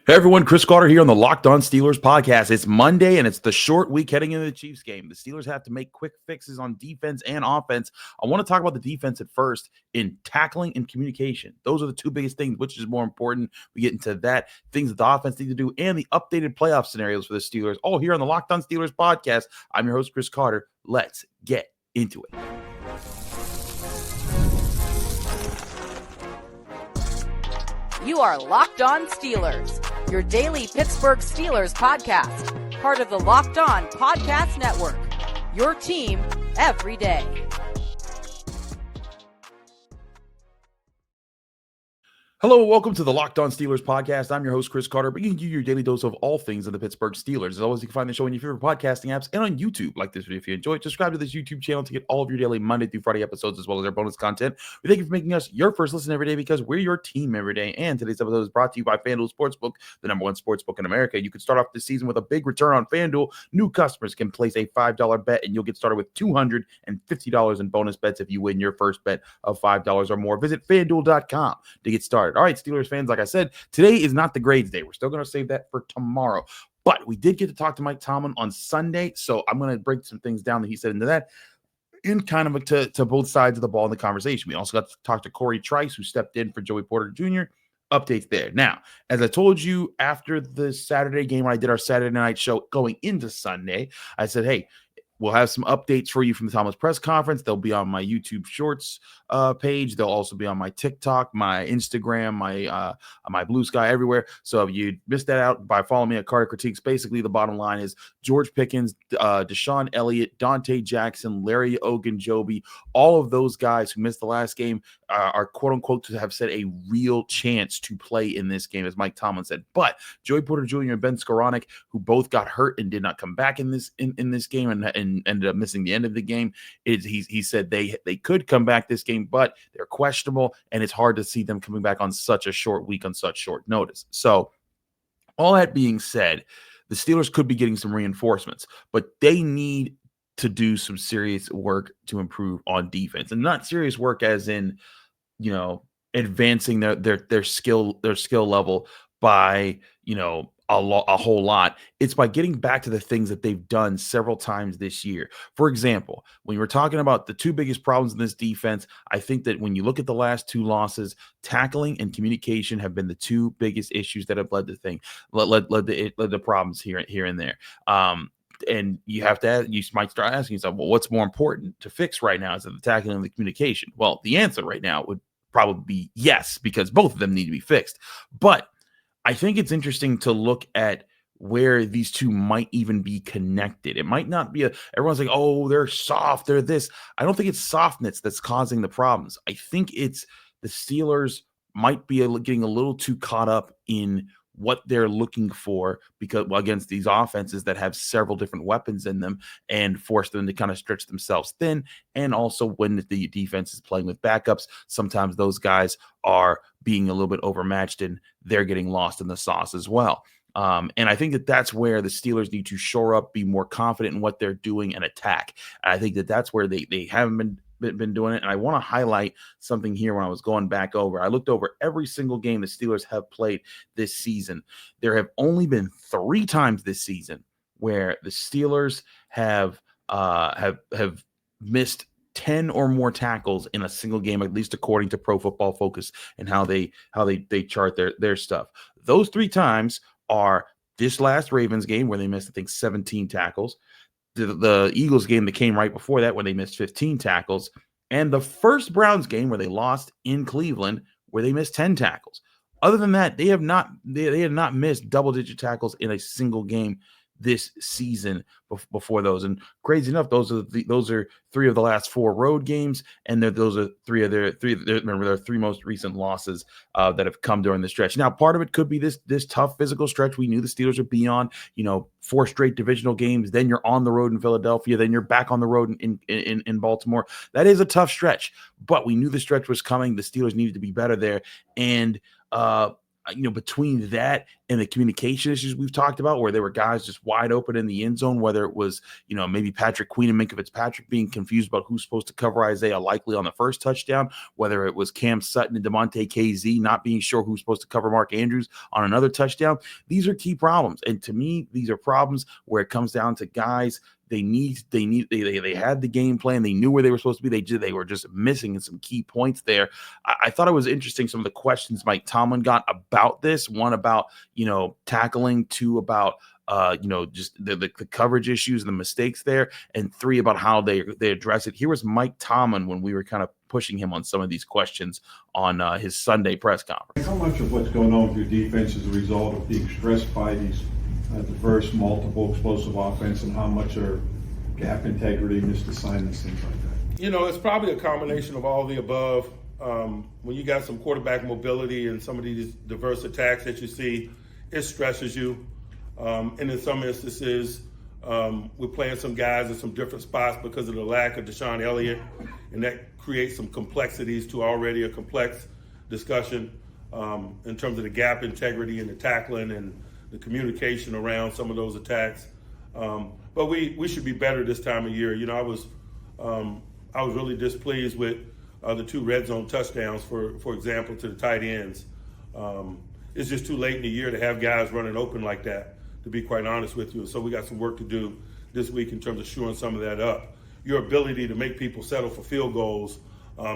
Hey everyone, Chris Carter here on the Locked On Steelers podcast. It's Monday and it's the short week heading into the Chiefs game. The Steelers have to make quick fixes on defense and offense. I want to talk about the defense at first in tackling and communication. Those are the two biggest things. Which is more important? We get into that, things that the offense need to do, and the updated playoff scenarios for the Steelers, all here on the Locked On Steelers podcast. I'm your host, Chris Carter. Let's get into it. You are Locked On Steelers, your daily Pittsburgh Steelers podcast, part of the Locked On Podcast Network, your team every day. Hello, welcome to the Locked On Steelers podcast. I'm your host, Chris Carter, bringing you your daily dose of all things of the Pittsburgh Steelers. As always, you can find the show on your favorite podcasting apps and on YouTube. Like this video if you enjoy it. Subscribe to this YouTube channel to get all of your daily Monday through Friday episodes, as well as our bonus content. We thank you for making us your first listen every day because we're your team every day. And today's episode is brought to you by FanDuel Sportsbook, the #1 sportsbook in America. You can start off this season with a big return on FanDuel. New customers can place a $5 bet, and you'll get started with $250 in bonus bets if you win your first bet of $5 or more. Visit FanDuel.com to get started. All right, Steelers fans, like I said, today is not the grades day. We're still going to save that for tomorrow. But we did get to talk to Mike Tomlin on Sunday, so I'm going to break some things down that he said into that in kind of to both sides of the ball in the conversation. We also got to talk to Corey Trice, who stepped in for Joey Porter Jr., updates there. Now, as I told you after the Saturday game when I did our Saturday night show going into Sunday, I said, hey, we'll have some updates for you from the Thomas press conference. They'll be on my YouTube Shorts page. They'll also be on my TikTok, my Instagram, my Blue Sky, everywhere. So if you missed that out by following me at Carter Critiques, basically the bottom line is George Pickens, Deshon Elliott, Donte Jackson, Larry Ogunjobi, all of those guys who missed the last game are quote unquote to have set a real chance to play in this game, as Mike Tomlin said. But Joey Porter Jr. and Ben Skoranek, who both got hurt and did not come back in this game and ended up missing the end of the game, he said they could come back this game, but they're questionable, and it's hard to see them coming back on such a short week on such short notice. So all that being said, the Steelers could be getting some reinforcements, but they need to do some serious work to improve on defense, and not serious work as in, advancing their skill level by, a whole lot. It's by getting back to the things that they've done several times this year. For example, when we're talking about the two biggest problems in this defense, I think that when you look at the last two losses, tackling and communication have been the two biggest issues that have led the problems here and there. And you might start asking yourself, well, what's more important to fix right now? Is it the tackling and the communication? Well, the answer right now would probably be yes, because both of them need to be fixed. But I think it's interesting to look at where these two might even be connected. It might not be everyone's like, oh, they're soft, they're this. I don't think it's softness that's causing the problems. I think it's the Steelers might be getting a little too caught up in what they're looking for against these offenses that have several different weapons in them and force them to kind of stretch themselves thin. And also when the defense is playing with backups, sometimes those guys are being a little bit overmatched and they're getting lost in the sauce as well. And I think that that's where the Steelers need to shore up, be more confident in what they're doing and attack. And I think that that's where they haven't been doing it. And I want to highlight something here when I was going back over. I looked over every single game the Steelers have played this season. There have only been 3 times this season where the Steelers have missed 10 or more tackles in a single game, at least according to Pro Football Focus and how they chart their stuff. Those 3 times are this last Ravens game where they missed, I think, 17 tackles. The Eagles game that came right before that when they missed 15 tackles, and the first Browns game where they lost in Cleveland where they missed 10 tackles. Other than that, they have not missed double-digit tackles in a single game this season before those. And crazy enough, those are 3 of the last 4 road games, and those are 3 of their 3 most recent losses that have come during the stretch. Now, part of it could be this tough physical stretch we knew the Steelers would be on. 4 straight divisional games, then you're on the road in Philadelphia, then you're back on the road in Baltimore. That is a tough stretch, but we knew the stretch was coming. The Steelers needed to be better there, and between that and the communication issues we've talked about, where there were guys just wide open in the end zone, whether it was, maybe Patrick Queen and Minkah Fitzpatrick being confused about who's supposed to cover Isaiah Likely on the first touchdown, whether it was Cam Sutton and DeMonte KZ not being sure who's supposed to cover Mark Andrews on another touchdown. These are key problems. And to me, these are problems where it comes down to guys. They had the game plan. They knew where they were supposed to be. They were just missing some key points there. I thought it was interesting, some of the questions Mike Tomlin got about this. One about, tackling, two about, just the coverage issues and the mistakes there, and three about how they address it. Here was Mike Tomlin when we were kind of pushing him on some of these questions on his Sunday press conference. How much of what's going on with your defense is a result of being stressed by these diverse, multiple, explosive offense, and how much are gap integrity, missed assignments, things like that? It's probably a combination of all the above. When you got some quarterback mobility and some of these diverse attacks that you see, it stresses you. And in some instances, we're playing some guys in some different spots because of the lack of Deshon Elliott, and that creates some complexities to already a complex discussion in terms of the gap integrity and the tackling and the communication around some of those attacks. But we should be better this time of year. I was really displeased with the two red zone touchdowns, for example, to the tight ends. It's just too late in the year to have guys running open like that, to be quite honest with you. So we got some work to do this week in terms of shoring some of that up. Your ability to make people settle for field goals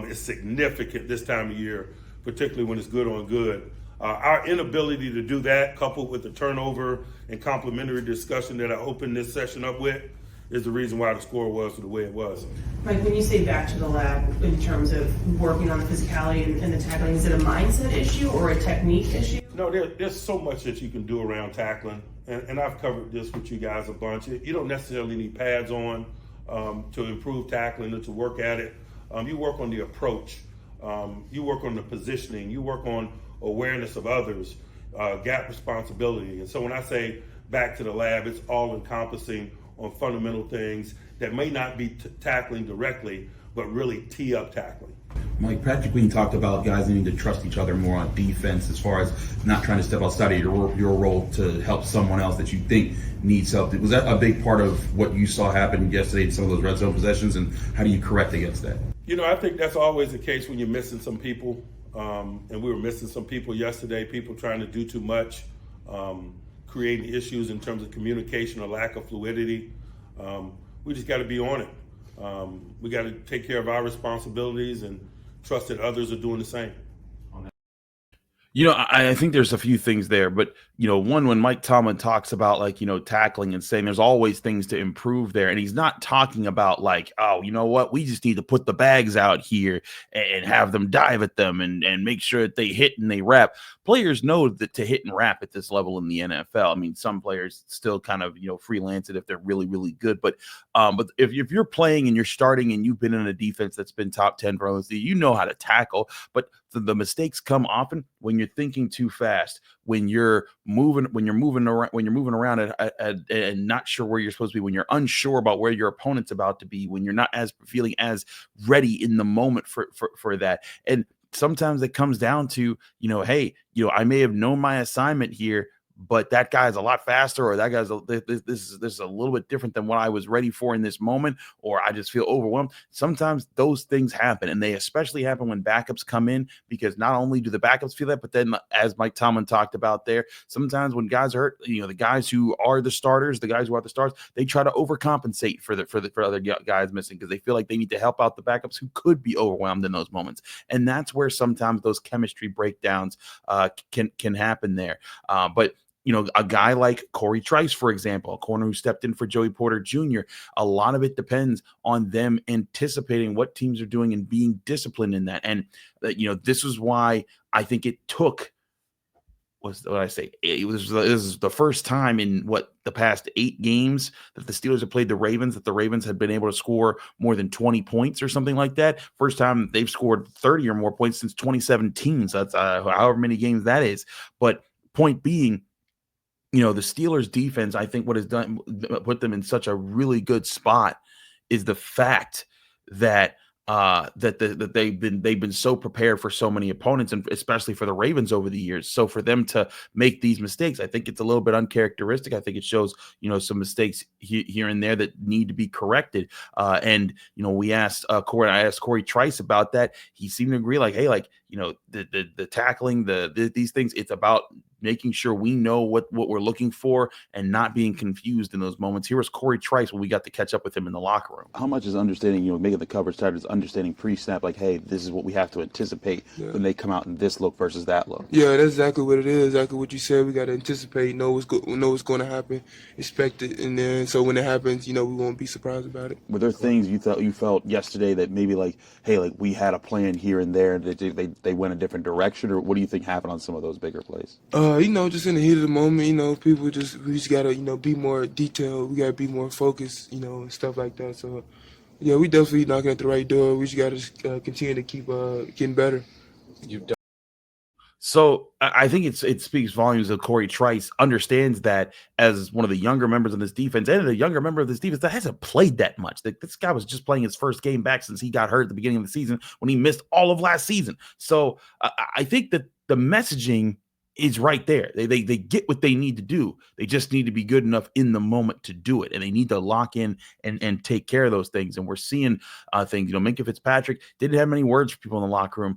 is significant this time of year, particularly when it's good on good. Our inability to do that, coupled with the turnover and complementary discussion that I opened this session up with, is the reason why the score was the way it was. Mike, when you say back to the lab in terms of working on the physicality and the tackling, is it a mindset issue or a technique issue? No, there's so much that you can do around tackling, and I've covered this with you guys a bunch. You don't necessarily need pads on to improve tackling or to work at it. You work on the approach. You work on the positioning. You work on awareness of others, gap responsibility. And so when I say back to the lab, it's all encompassing on fundamental things that may not be tackling directly, but really tee up tackling. Mike, Patrick Queen talked about guys needing to trust each other more on defense, as far as not trying to step outside of your role to help someone else that you think needs help. Was that a big part of what you saw happen yesterday in some of those red zone possessions, and how do you correct against that? I think that's always the case when you're missing some people, and we were missing some people yesterday, people trying to do too much, creating issues in terms of communication or lack of fluidity. We just got to be on it. We got to take care of our responsibilities and trust that others are doing the same. I think there's a few things there, but, one, when Mike Tomlin talks about tackling and saying there's always things to improve there. And he's not talking about oh, you know what, we just need to put the bags out here and have them dive at them and make sure that they hit and they wrap. Players know that to hit and wrap at this level in the NFL. I mean, some players still kind of, freelance it if they're really, really good. But if you're playing and you're starting and you've been in a defense that's been top 10 for OC, you know how to tackle. But the mistakes come often when you're thinking too fast, when you're moving around and not sure where you're supposed to be, when you're unsure about where your opponent's about to be, when you're not feeling as ready in the moment for that. And sometimes it comes down to, hey, I may have known my assignment here, but that guy's a lot faster, or that guy's this is a little bit different than what I was ready for in this moment, or I just feel overwhelmed. Sometimes those things happen, and they especially happen when backups come in, because not only do the backups feel that, but then, as Mike Tomlin talked about there, sometimes when guys are hurt, the guys who are the starters, they try to overcompensate for other guys missing, because they feel like they need to help out the backups who could be overwhelmed in those moments. And that's where sometimes those chemistry breakdowns can happen there. But a guy like Corey Trice, for example, a corner who stepped in for Joey Porter Jr., a lot of it depends on them anticipating what teams are doing and being disciplined in that. And, this is why I think it took, this is the first time in the past 8 games that the Steelers have played the Ravens, that the Ravens had been able to score more than 20 points or something like that. First time they've scored 30 or more points since 2017. So that's however many games that is. But point being, the Steelers defense, I think what has put them in such a really good spot is the fact that that they've been so prepared for so many opponents, and especially for the Ravens over the years. So for them to make these mistakes, I think it's a little bit uncharacteristic. I think it shows, some mistakes here and there that need to be corrected. And we asked I asked Corey Trice about that. He seemed to agree, like, hey, like, the tackling, these things, it's about making sure we know what we're looking for and not being confused in those moments. Here was Corey Trice when we got to catch up with him in the locker room. How much is understanding, making the coverage tighter, is understanding pre-snap, like, hey, this is what we have to anticipate when they come out in this look versus that look? Yeah, that's exactly what it is. Exactly what you said. We got to anticipate, know what's going to happen, expect it, and then so when it happens, we won't be surprised about it. Were there things you felt yesterday that maybe like, hey, like we had a plan here and there, that they went a different direction, or what do you think happened on some of those bigger plays? Just in the heat of the moment, we just gotta, be more detailed. We gotta be more focused, and stuff like that. So, yeah, we definitely knocking at the right door. We just gotta continue to keep getting better. So I think it speaks volumes that Corey Trice understands that as one of the younger members of this defense, and a younger member of this defense that hasn't played that much. This guy was just playing his first game back since he got hurt at the beginning of the season when he missed all of last season. So I think that the messaging is right there. They get what they need to do. They just need to be good enough in the moment to do it, and they need to lock in and take care of those things. And we're seeing things. Minkah Fitzpatrick didn't have many words for people in the locker room.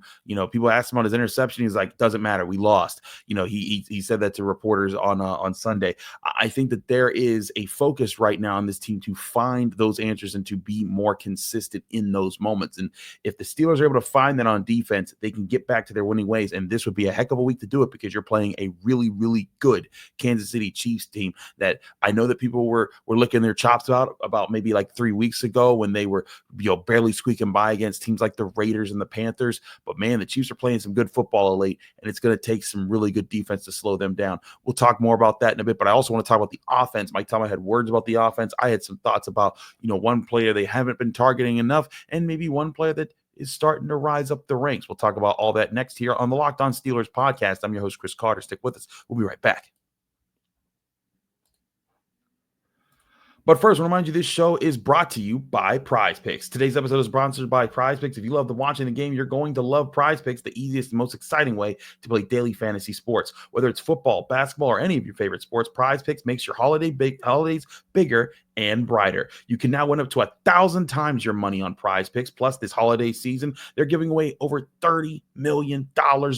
People asked him about his interception. He's like, "Doesn't matter. We lost." He said that to reporters on Sunday. I think that there is a focus right now on this team to find those answers and to be more consistent in those moments. And if the Steelers are able to find that on defense, they can get back to their winning ways. And this would be a heck of a week to do it, because you're playing a really, really good Kansas City Chiefs team that I know that people were licking their chops about maybe like 3 weeks ago when they were barely squeaking by against teams like the Raiders and the Panthers. But man, the Chiefs are playing some good football of late, and it's going to take some really good defense to slow them down. We'll talk more about that in a bit, but I also want to talk about the offense. Mike Tomlin had words about the offense. I had some thoughts about one player they haven't been targeting enough, and maybe one player that is starting to rise up the ranks. We'll talk about all that next here on the Locked On Steelers podcast. I'm your host, Chris Carter. Stick with us. We'll be right back. But first, I want to remind you this show is brought to you by Prize Picks. Today's episode is sponsored by Prize Picks. If you love watching the game, you're going to love Prize Picks, the easiest and most exciting way to play daily fantasy sports. Whether it's football, basketball, or any of your favorite sports, Prize Picks makes your holidays bigger and brighter. You can now win up to 1,000 times your money on Prize Picks. Plus, this holiday season, they're giving away over $30 million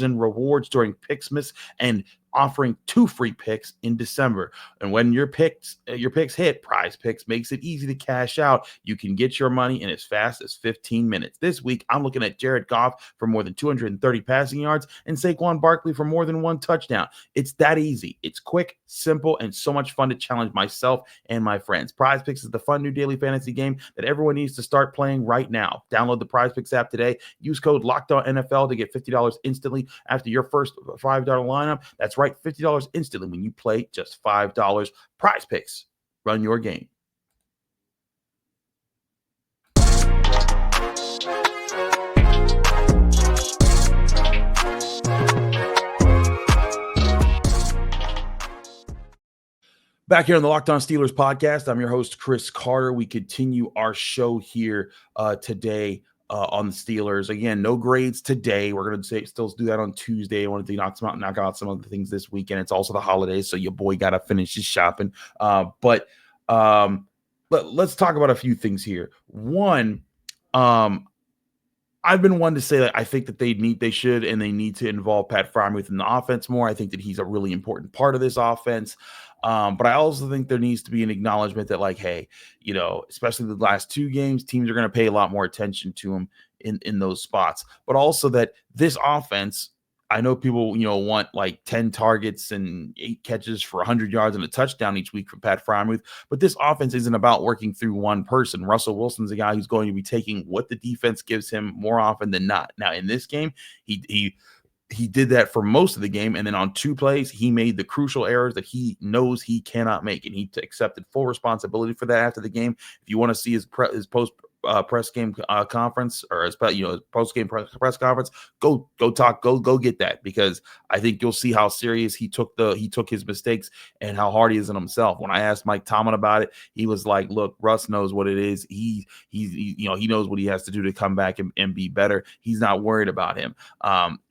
in rewards during Picksmas and offering 2 free picks in December. And when your picks hit, Prize Picks makes it easy to cash out. You can get your money in as fast as 15 minutes. This week, I'm looking at Jared Goff for more than 230 passing yards and Saquon Barkley for more than 1 touchdown. It's that easy. It's quick, simple, and so much fun to challenge myself and my friends. Prize Picks is the fun new daily fantasy game that everyone needs to start playing right now. Download the Prize Picks app today. Use code LOCKEDONNFL to get $50 instantly after your first $5 lineup. That's right, $50 instantly when you play just $5. Prize Picks. Run your game. Back here on the Locked On Steelers podcast, I'm your host, Chris Carter. We continue our show here today on the Steelers. Again, no grades today. We're going to still do that on Tuesday. I wanted to knock out some of the things this weekend. It's also the holidays, so your boy got to finish his shopping. But let's talk about a few things here. One, I've been one to say that I think that they need to involve Pat Freiermuth in the offense more. I think that he's a really important part of this offense. But I also think there needs to be an acknowledgement that, like, hey, especially the last 2 games, teams are going to pay a lot more attention to him in those spots. But also that this offense, I know people, want like 10 targets and 8 catches for 100 yards and a touchdown each week from Pat Freiermuth. But this offense isn't about working through one person. Russell Wilson's a guy who's going to be taking what the defense gives him more often than not. Now, in this game, he did that for most of the game, and then on 2 plays, he made the crucial errors that he knows he cannot make, and he accepted full responsibility for that after the game. If you want to see his press game conference, or post game press conference, go talk, go get that, because I think you'll see how serious he took his mistakes and how hard he is on himself. When I asked Mike Tomlin about it, he was like, "Look, Russ knows what it is. He knows what he has to do to come back and be better. He's not worried about him."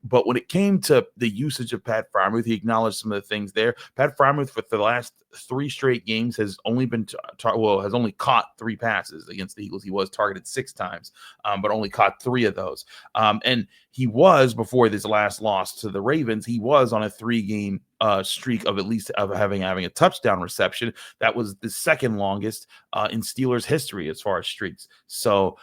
But when it came to the usage of Pat Freiermuth, he acknowledged some of the things there. Pat Freiermuth, for the last 3 straight games, has only been has only caught 3 passes against the Eagles. He was targeted 6 times, but only caught 3 of those. And he was, before this last loss to the Ravens, he was on a 3-game streak of at least having a touchdown reception. That was the second longest in Steelers history as far as streaks. So,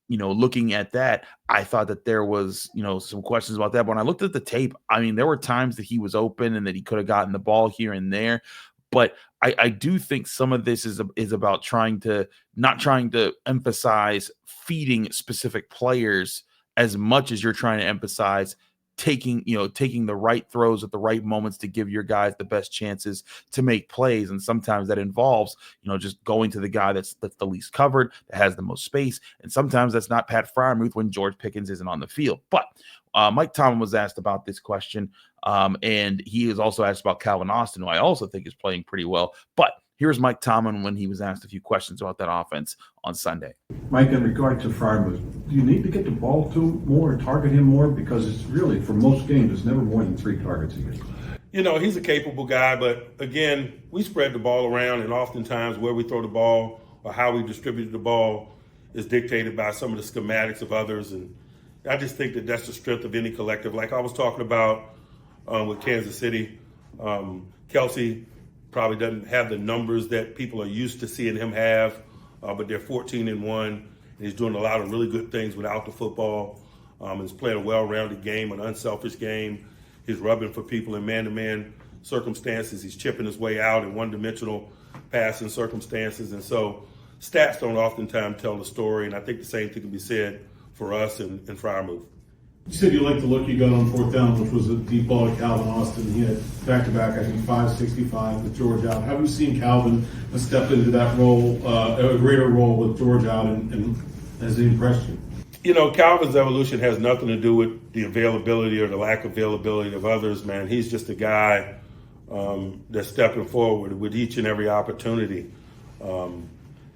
looking at that, I thought that there was, some questions about that. But when I looked at the tape, I mean, there were times that he was open and that he could have gotten the ball here and there. But I do think some of this is about not trying to emphasize feeding specific players as much as you're trying to emphasize taking the right throws at the right moments to give your guys the best chances to make plays. And sometimes that involves, just going to the guy that's the least covered, that has the most space. And sometimes that's not Pat Freiermuth when George Pickens isn't on the field. But Mike Tomlin was asked about this question, and he was also asked about Calvin Austin, who I also think is playing pretty well. But here's Mike Tomlin when he was asked a few questions about that offense on Sunday. Mike, in regard to Freiermuth, do you need to get the ball to him more and target him more? Because it's really, for most games, it's never more than 3 targets a game. He's a capable guy, but again, we spread the ball around, and oftentimes where we throw the ball or how we distribute the ball is dictated by some of the schematics of others. And I just think that that's the strength of any collective. Like I was talking about with Kansas City, Kelsey probably doesn't have the numbers that people are used to seeing him have, but they're 14-1. And he's doing a lot of really good things without the football. He's playing a well-rounded game, an unselfish game. He's rubbing for people in man-to-man circumstances. He's chipping his way out in one-dimensional passing circumstances. And so stats don't oftentimes tell the story, and I think the same thing can be said for us and Freiermuth. You said you liked the look you got on 4th down, which was a deep ball to Calvin Austin. He had back-to-back, I think, 565 with George out. Have you seen Calvin step into that role, a greater role with George out, and has he impressed you? Calvin's evolution has nothing to do with the availability or the lack of availability of others, man. He's just a guy that's stepping forward with each and every opportunity.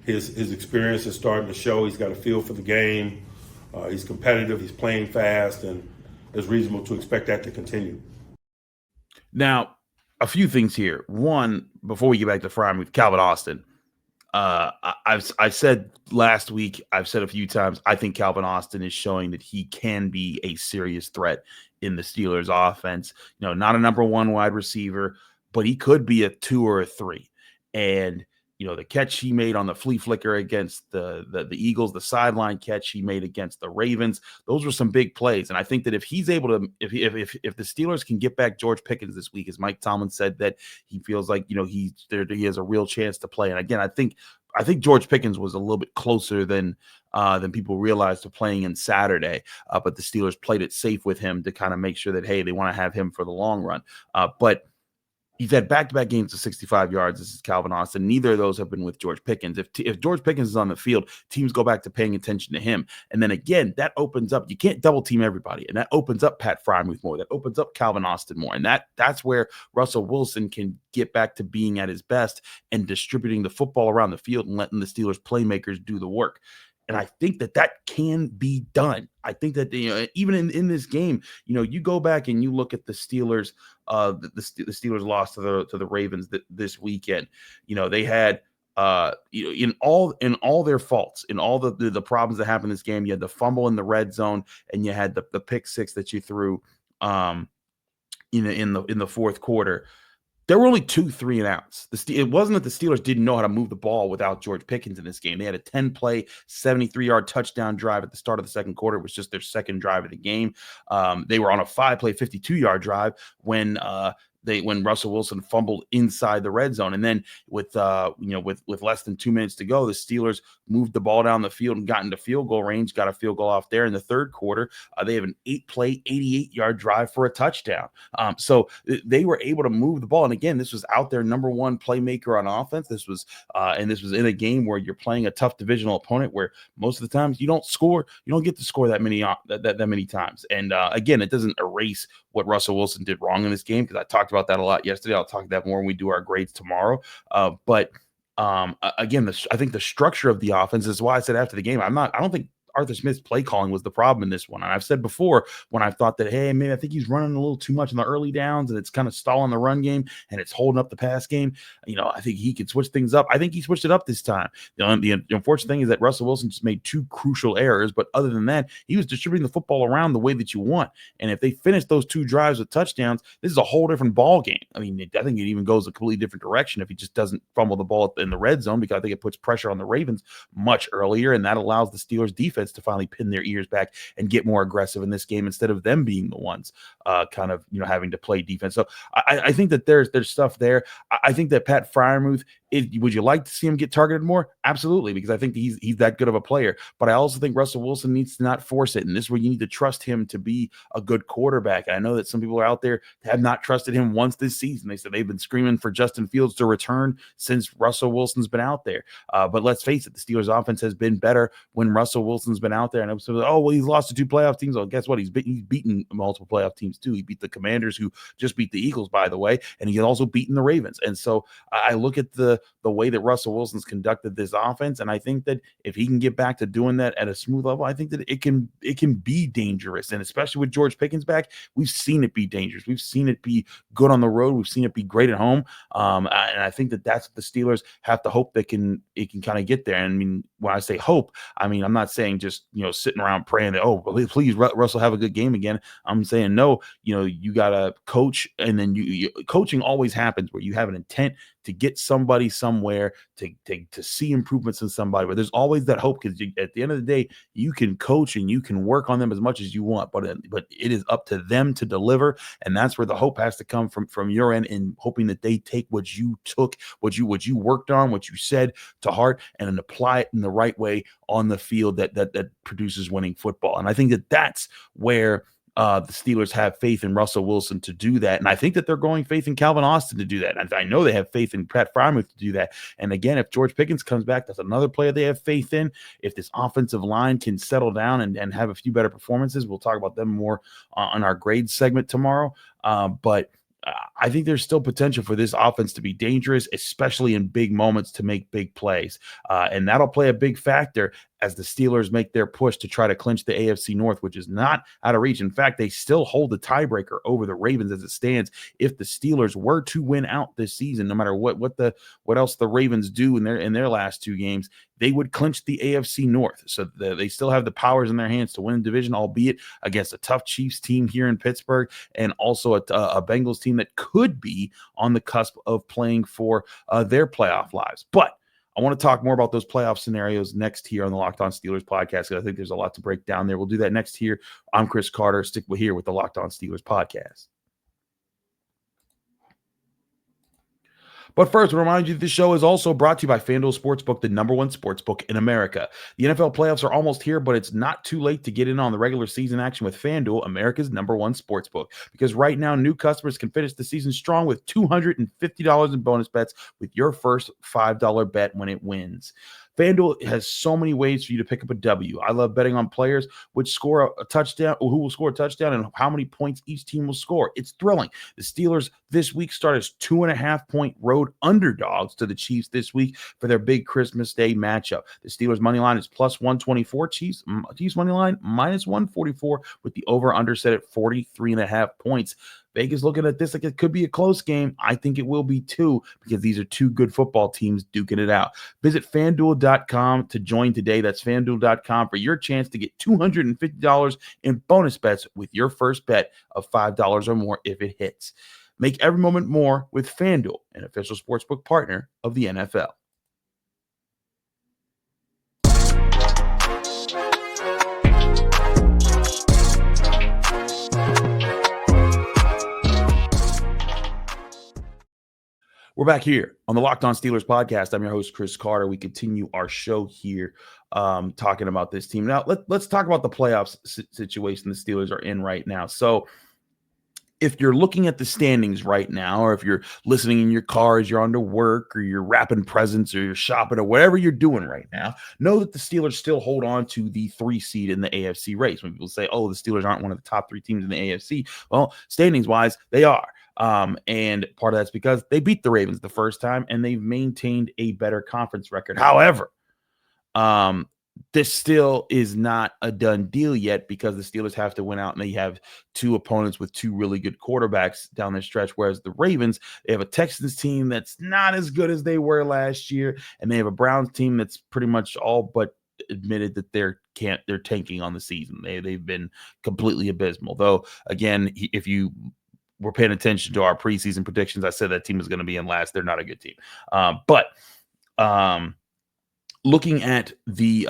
His experience is starting to show. He's got a feel for the game. He's competitive. He's playing fast, and it's reasonable to expect that to continue. Now, a few things here. One, before we get back to Freiermuth, Calvin Austin. I said last week, I've said a few times, I think Calvin Austin is showing that he can be a serious threat in the Steelers offense. Not a number 1 wide receiver, but he could be a 2 or a 3. And the catch he made on the flea flicker against the Eagles, the sideline catch he made against the Ravens, those were some big plays. And I think that if he's able to, if the Steelers can get back George Pickens this week, as Mike Tomlin said, that he feels like, he has a real chance to play. And again, I think George Pickens was a little bit closer than people realized to playing in Saturday. But the Steelers played it safe with him to kind of make sure that, hey, they want to have him for the long run. But he's had back-to-back games of 65 yards. This is Calvin Austin. Neither of those have been with George Pickens. If George Pickens is on the field, teams go back to paying attention to him. And then again, that opens up. You can't double-team everybody. And that opens up Pat Freiermuth more. That opens up Calvin Austin more. And that's where Russell Wilson can get back to being at his best and distributing the football around the field and letting the Steelers playmakers do the work. And I think that can be done. I think that even in this game, you go back and you look at the Steelers. The Steelers lost to the Ravens this weekend. They had in all their faults, in all the problems that happened in this game. You had the fumble in the red zone, and you had the pick 6 that you threw in the fourth quarter. There were only 2 3-and-outs. It wasn't that the Steelers didn't know how to move the ball without George Pickens in this game. They had a 10-play, 73-yard touchdown drive at the start of the second quarter. It was just their second drive of the game. They were on a 5-play, 52-yard drive when when Russell Wilson fumbled inside the red zone. And then with less than 2 minutes to go, the Steelers moved the ball down the field and got into field goal range, got a field goal off there in the third quarter. They have an 8-play, 88-yard drive for a touchdown. So they were able to move the ball. And again, this was out their number one playmaker on offense. This was in a game where you're playing a tough divisional opponent where most of the times you don't get to score that many times. And again, it doesn't erase what Russell Wilson did wrong in this game, because I talked about that a lot yesterday. I'll talk about that more when we do our grades tomorrow. But again, I think the structure of the offense is why I said after the game, I don't think Arthur Smith's play calling was the problem in this one. And I've said before, when I've thought that, hey, maybe I think he's running a little too much in the early downs and it's kind of stalling the run game and it's holding up the pass game, I think he could switch things up. I think he switched it up this time. The unfortunate thing is that Russell Wilson just made 2 crucial errors, but other than that, he was distributing the football around the way that you want. And if they finish those 2 drives with touchdowns, this is a whole different ball game. I mean, I think it even goes a completely different direction if he just doesn't fumble the ball in the red zone, because I think it puts pressure on the Ravens much earlier, and that allows the Steelers defense to finally pin their ears back and get more aggressive in this game instead of them being the ones having to play defense. So I think that there's stuff there. I think that Pat Freiermuth, would you like to see him get targeted more? Absolutely, because I think he's that good of a player. But I also think Russell Wilson needs to not force it, and this is where you need to trust him to be a good quarterback. And I know that some people are out there that have not trusted him once this season. They said they've been screaming for Justin Fields to return since Russell Wilson's been out there. But let's face it, the Steelers' offense has been better when Russell Wilson's been out there. And I was like, oh, well, he's lost to 2 playoff teams. Well, guess what? He's beaten multiple playoff teams too. He beat the Commanders, who just beat the Eagles, by the way, and he's also beaten the Ravens. And so I look at the way that Russell Wilson's conducted this offense, and I think that if he can get back to doing that at a smooth level, I think that it can be dangerous. And especially with George Pickens back, we've seen it be dangerous. We've seen it be good on the road. We've seen it be great at home. And I think that that's what the Steelers have to hope it can kind of get there. And I mean, when I say hope, I mean, I'm not saying just, sitting around praying that, oh, please Russell have a good game again. I'm saying, no, you got to coach, and then coaching always happens where you have an intent to get somebody somewhere, to see improvements in somebody. But there's always that hope, because at the end of the day, you can coach and you can work on them as much as you want, but it is up to them to deliver, and that's where the hope has to come from your end, and hoping that they take what you took, what you worked on, what you said to heart, and then apply it in the right way on the field that produces winning football. And I think that that's where the Steelers have faith in Russell Wilson to do that. And I think that they're growing faith in Calvin Austin to do that. And I know they have faith in Pat Freiermuth to do that. And again, if George Pickens comes back, that's another player they have faith in. If this offensive line can settle down and have a few better performances, we'll talk about them more on our grades segment tomorrow. But I think there's still potential for this offense to be dangerous, especially in big moments, to make big plays. And that'll play a big factor as the Steelers make their push to try to clinch the AFC North, which is not out of reach. In fact, they still hold the tiebreaker over the Ravens as it stands. If the Steelers were to win out this season, no matter what else the Ravens do in their last 2 games, they would clinch the AFC North. So they still have the powers in their hands to win the division, albeit against a tough Chiefs team here in Pittsburgh, and also a Bengals team that could be on the cusp of playing for their playoff lives. But I want to talk more about those playoff scenarios next here on the Locked On Steelers podcast, because I think there's a lot to break down there. We'll do that next here. I'm Chris Carter. Stick here with the Locked On Steelers podcast. But first, I remind you that this show is also brought to you by FanDuel Sportsbook, the #1 sportsbook in America. The NFL playoffs are almost here, but it's not too late to get in on the regular season action with FanDuel, America's #1 sportsbook. Because right now, new customers can finish the season strong with $250 in bonus bets with your first $5 bet when it wins. FanDuel has so many ways for you to pick up a W. I love betting on players which score a touchdown, or who will score a touchdown, and how many points each team will score. It's thrilling. The Steelers this week start as 2.5-point road underdogs to the Chiefs this week for their big Christmas Day matchup. The Steelers money line is plus 124. Chiefs money line minus 144, with the over-under set at 43.5 points. Vegas looking at this like it could be a close game. I think it will be too, because these are 2 good football teams duking it out. Visit FanDuel.com to join today. That's FanDuel.com for your chance to get $250 in bonus bets with your first bet of $5 or more if it hits. Make every moment more with FanDuel, an official sportsbook partner of the NFL. We're back here on the Locked On Steelers podcast. I'm your host, Chris Carter. We continue our show here talking about this team. Now, let's talk about the playoffs situation the Steelers are in right now. So if you're looking at the standings right now, or if you're listening in your car as you're on to work, or you're wrapping presents, or you're shopping, or whatever you're doing right now, know that the Steelers still hold on to the 3 seed in the AFC race. When people say, oh, the Steelers aren't one of the top 3 teams in the AFC, well, standings-wise, they are. And part of that's because they beat the Ravens the first time and they've maintained a better conference record. However, this still is not a done deal yet because the Steelers have to win out and they have 2 opponents with 2 really good quarterbacks down the stretch. Whereas the Ravens, they have a Texans team that's not as good as they were last year. And they have a Browns team that's pretty much all but admitted that they're tanking on the season. They've been completely abysmal. Though, again, if you were paying attention to our preseason predictions, I said that team is going to be in last. They're not a good team. But looking at the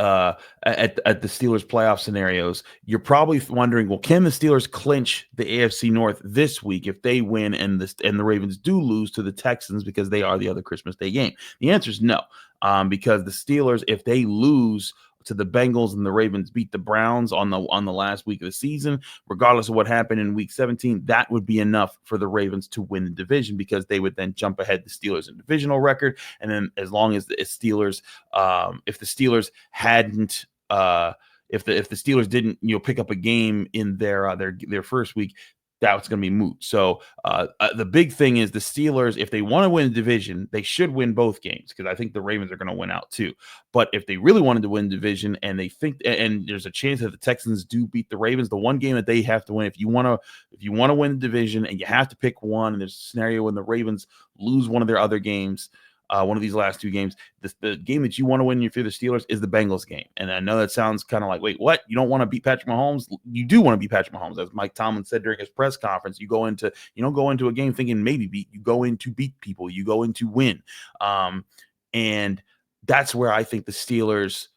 at the Steelers playoff scenarios, you're probably wondering, well, can the Steelers clinch the AFC North this week if they win and the Ravens do lose to the Texans because they are the other Christmas Day game? The answer is no, because the Steelers, if they lose to the Bengals and the Ravens beat the Browns on the last week of the season, regardless of what happened in week 17, that would be enough for the Ravens to win the division because they would then jump ahead the Steelers in divisional record. And then as long as the Steelers, if the Steelers hadn't, if the Steelers didn't, pick up a game in their first week, that's going to be moot. So the big thing is the Steelers, if they want to win the division, they should win both games because I think the Ravens are going to win out too. But if they really wanted to win the division and they think, and there's a chance that the Texans do beat the Ravens, the one game that they have to win, if you want to win the division and you have to pick one, and there's a scenario when the Ravens lose one of their other games, one of these last 2 games, the game that you want to win if you're the Steelers is the Bengals game. And I know that sounds kind of like, wait, what? You don't want to beat Patrick Mahomes? You do want to beat Patrick Mahomes. As Mike Tomlin said during his press conference, you don't go into a game thinking maybe beat. You go in to beat people. You go in to win. And that's where I think the Steelers,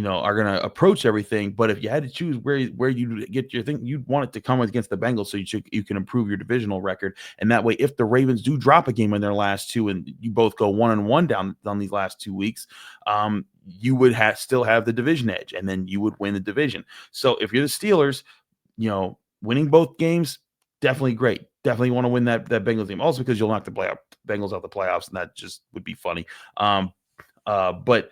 are going to approach everything. But if you had to choose where you get your thing, you'd want it to come against the Bengals so you can improve your divisional record. And that way, if the Ravens do drop a game in their last 2 and you both go 1-1 down these last 2 weeks, you would still have the division edge, and then you would win the division. So if you're the Steelers, winning both games, definitely great. Definitely want to win that Bengals game. Also because you'll knock the Bengals out the playoffs, and that just would be funny. But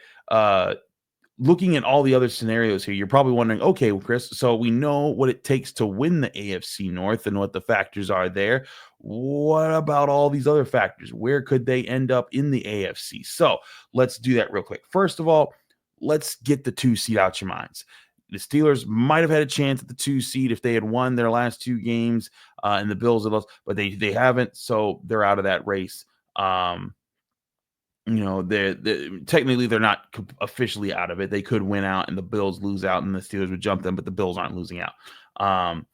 looking at all the other scenarios here, you're probably wondering, okay, well, Chris, so we know what it takes to win the AFC North and what the factors are there. What about all these other factors? Where could they end up in the AFC? So let's do that real quick. First of all, let's get the 2 seed out your minds. The Steelers might have had a chance at the 2 seed if they had won their last 2 games, and the Bills had lost, but they haven't, so they're out of that race. Technically they're not officially out of it. They could win out and the Bills lose out and the Steelers would jump them, but the Bills aren't losing out. But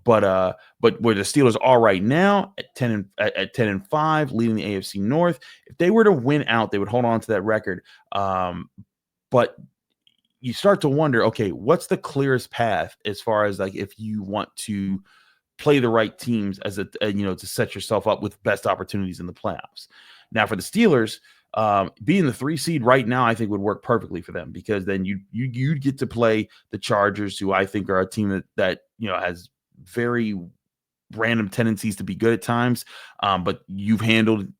where the Steelers are right now at 10-5, leading the AFC North, if they were to win out, they would hold on to that record. But you start to wonder, okay, what's the clearest path as far as like if you want to play the right teams as to set yourself up with best opportunities in the playoffs. Now, for the Steelers, being the 3 seed right now, I think would work perfectly for them because then you'd get to play the Chargers, who I think are a team that has very random tendencies to be good at times, but you've handled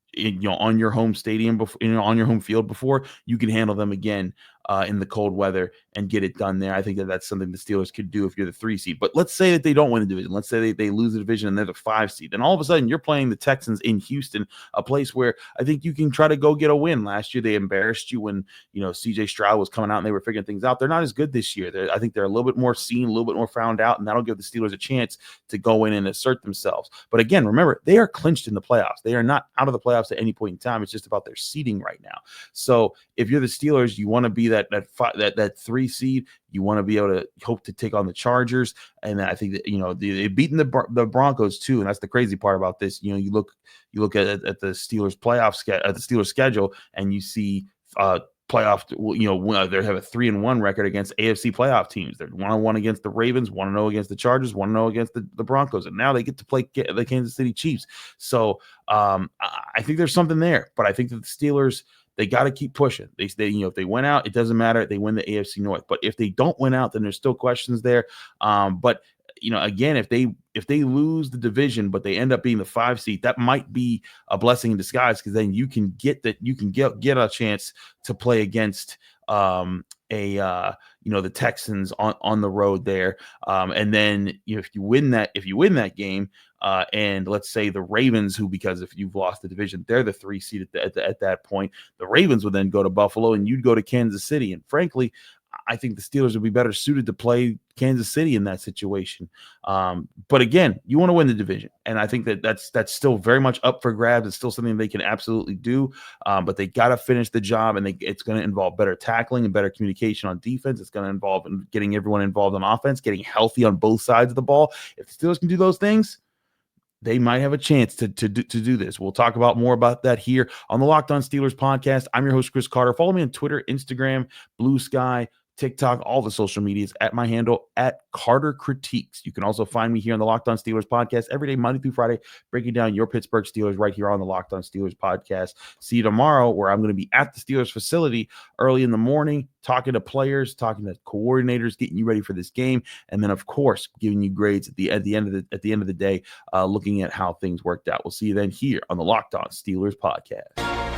on your home stadium before, on your home field before. You can handle them again in the cold weather and get it done there. I think that's something the Steelers could do if you're the 3 seed. But let's say that they don't win the division. Let's say they lose the division and they're the 5 seed. Then all of a sudden you're playing the Texans in Houston, a place where I think you can try to go get a win. Last year they embarrassed you when CJ Stroud was coming out and they were figuring things out. They're not as good this year. I think they're a little bit more seen, a little bit more found out, and that'll give the Steelers a chance to go in and assert themselves. But again, remember, they are clinched in the playoffs. They are not out of the playoffs at any point in time. It's just about their seeding right now. So if you're the Steelers, you want to be that 3 seed. You want to be able to hope to take on the Chargers, and I think that they've beaten the Broncos too, and that's the crazy part about this. You look at the Steelers playoff at the Steelers schedule, and you see playoff, they have a 3-1 record against AFC playoff teams. They're 1-1 against the Ravens, 1-0 against the Chargers, 1-0 against the Broncos, and now they get to play the Kansas City Chiefs. So I think there's something there, but I think that the Steelers, they got to keep pushing. They if they win out, it doesn't matter. They win the AFC North, but if they don't win out, then there's still questions there. But again, if they lose the division, but they end up being the 5 seed, that might be a blessing in disguise, because then you can get a chance to play against the Texans on the road there, and then if you win that game, and let's say the Ravens, who, because if you've lost the division, they're the 3 seed at that point, the Ravens would then go to Buffalo and you'd go to Kansas City, and frankly, I think the Steelers would be better suited to play Kansas City in that situation. But again, you want to win the division, and I think that's still very much up for grabs. It's still something they can absolutely do, but they got to finish the job, and it's going to involve better tackling and better communication on defense. It's going to involve getting everyone involved on offense, getting healthy on both sides of the ball. If the Steelers can do those things, they might have a chance to do this. We'll talk about more about that here on the Locked On Steelers podcast. I'm your host, Chris Carter. Follow me on Twitter, Instagram, Blue Sky, TikTok, all the social medias at my handle at Carter Critiques. You can also find me here on the Locked On Steelers podcast every day, Monday through Friday, breaking down your Pittsburgh Steelers right here on the Locked On Steelers podcast. See you tomorrow, where I'm going to be at the Steelers facility early in the morning, talking to players, talking to coordinators, getting you ready for this game, and then of course giving you grades at the end of the day, looking at how things worked out. We'll see you then here on the Locked On Steelers podcast.